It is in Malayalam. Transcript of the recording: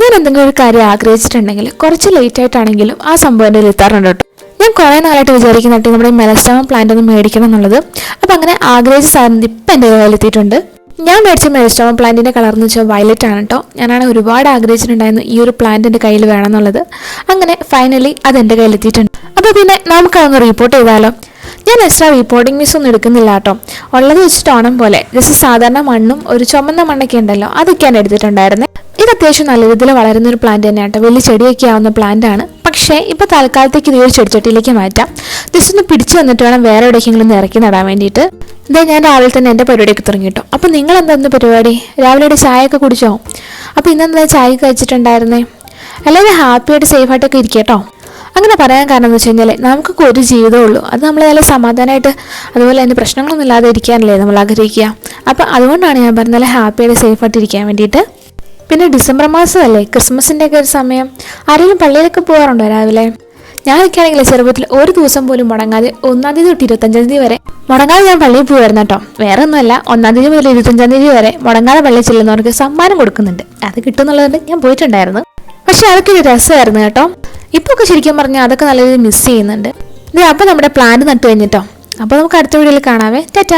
ഞാൻ എന്തെങ്കിലും ഒരു കാര്യം ആഗ്രഹിച്ചിട്ടുണ്ടെങ്കിൽ കുറച്ച് ലേറ്റ് ആയിട്ടാണെങ്കിലും ആ സംഭവം എൻ്റെ എത്താറുണ്ട് കേട്ടോ. ഞാൻ കുറേ നാളായിട്ട് വിചാരിക്കുന്നുണ്ട് നമ്മുടെ മെലസ്റ്റോമ പ്ലാന്റ് ഒന്ന് മേടിക്കണം എന്നുള്ളത്. അപ്പം അങ്ങനെ ആഗ്രഹിച്ച സാധനം ഇപ്പം എൻ്റെ കയ്യിലെത്തിയിട്ടുണ്ട്. ഞാൻ മേടിച്ച മെലസ്റ്റോമ പ്ലാന്റിൻ്റെ കളർ എന്ന് വെച്ചാൽ വയലറ്റ് ആണ് കേട്ടോ. ഞാനാണെങ്കിൽ ഒരുപാട് ആഗ്രഹിച്ചിട്ടുണ്ടായിരുന്നു ഈ ഒരു പ്ലാന്റ് എൻ്റെ കയ്യിൽ വേണം എന്നുള്ളത്. അങ്ങനെ ഫൈനലി അത് എൻ്റെ കയ്യിലെത്തിയിട്ടുണ്ട്. അപ്പോൾ പിന്നെ നമുക്കതൊന്ന് റിപ്പോർട്ട് ചെയ്താലോ. ഞാൻ എക്സ്ട്രാ റിപ്പോർട്ടിംഗ് മിസ് ഒന്നും എടുക്കുന്നില്ല കേട്ടോ. ഉള്ളത് വെച്ചിട്ട് ഓണം പോലെ ജസ്റ്റ് സാധാരണ മണ്ണും ഒരു ചുമന്ന മണ്ണൊക്കെ ഉണ്ടല്ലോ അതൊക്കെയാണ് എടുത്തിട്ടുണ്ടായിരുന്നത്. ഇത് അത്യാവശ്യം നല്ല രീതിയിൽ വളരുന്ന ഒരു പ്ലാന്റ് തന്നെയാണ് കേട്ടോ. വലിയ ചെടിയൊക്കെ ആവുന്ന പ്ലാന്റ് ആണ്. പക്ഷേ ഇപ്പോൾ തൽക്കാലത്തേക്ക് ഇത് ഒരു ചെടിച്ചട്ടിയിലേക്ക് മാറ്റാം. ജസ്റ്റ് ഒന്ന് പിടിച്ചു വന്നിട്ട് വേണം വേറെ എവിടേക്കെങ്കിലും ഇറക്കി നടാൻ വേണ്ടിയിട്ട്. ഇതേ ഞാൻ രാവിലെ തന്നെ എൻ്റെ പരിപാടിയൊക്കെ തുടങ്ങി കേട്ടോ. അപ്പോൾ നിങ്ങൾ എന്തായിരുന്നു പരിപാടി? രാവിലെ ചായയൊക്കെ കുടിച്ചോ? അപ്പോൾ ഇന്നെന്താ ചായ കഴിച്ചിട്ടുണ്ടായിരുന്നേ? എല്ലാവരും ഹാപ്പിയായിട്ട് സേഫായിട്ടൊക്കെ ഇരിക്കുക കേട്ടോ. അങ്ങനെ പറയാൻ കാരണം എന്ന് വെച്ച് കഴിഞ്ഞാൽ നമുക്കൊക്കെ ഒരു ജീവിതമേ ഉള്ളൂ. അത് നമ്മൾ നല്ല സമാധാനമായിട്ട് അതുപോലെ തന്നെ പ്രശ്നങ്ങളൊന്നും ഇല്ലാതെ ഇരിക്കാനല്ലേ നമ്മൾ ആഗ്രഹിക്കുക. അപ്പോൾ അതുകൊണ്ടാണ് ഞാൻ പറഞ്ഞാൽ ഹാപ്പിയായിട്ട് സേഫായിട്ട് ഇരിക്കാൻ വേണ്ടിയിട്ട്. പിന്നെ ഡിസംബർ മാസമല്ലേ, ക്രിസ്മസിൻ്റെ ഒക്കെ ഒരു സമയം. ആരെങ്കിലും പള്ളിയിലൊക്കെ പോകാറുണ്ടോ രാവിലെ? ഞാനൊക്കെ ആണെങ്കിൽ ചെറുപ്പത്തിൽ ഒരു ദിവസം പോലും മുടങ്ങാതെ 1-ാം തീയതി തൊട്ട് 25-ാം തീയതി വരെ മുടങ്ങാതെ ഞാൻ പള്ളിയിൽ പോകുമായിരുന്നു കേട്ടോ. വേറെ ഒന്നുമല്ല, 1-ാം തീയതി മുതൽ 25-ാം തീയതി വരെ മുടങ്ങാതെ പള്ളിയിൽ ചെല്ലുന്നവർക്ക് സമ്മാനം കൊടുക്കുന്നുണ്ട്. അത് കിട്ടുമെന്നുള്ളത് ഞാൻ പോയിട്ടുണ്ടായിരുന്നു. പക്ഷെ അതൊക്കെ ഒരു രസമായിരുന്നു കേട്ടോ. ഇപ്പോൾ ഒക്കെ ശരിക്കും പറഞ്ഞാൽ അതൊക്കെ നല്ല രീതിയിൽ മിസ് ചെയ്യുന്നുണ്ട്. അപ്പോൾ നമ്മുടെ പ്ലാന്റ് നട്ടു കഴിഞ്ഞിട്ടോ. അപ്പോൾ നമുക്ക് അടുത്ത വീഡിയോയിൽ കാണാവേ. ടാറ്റാ.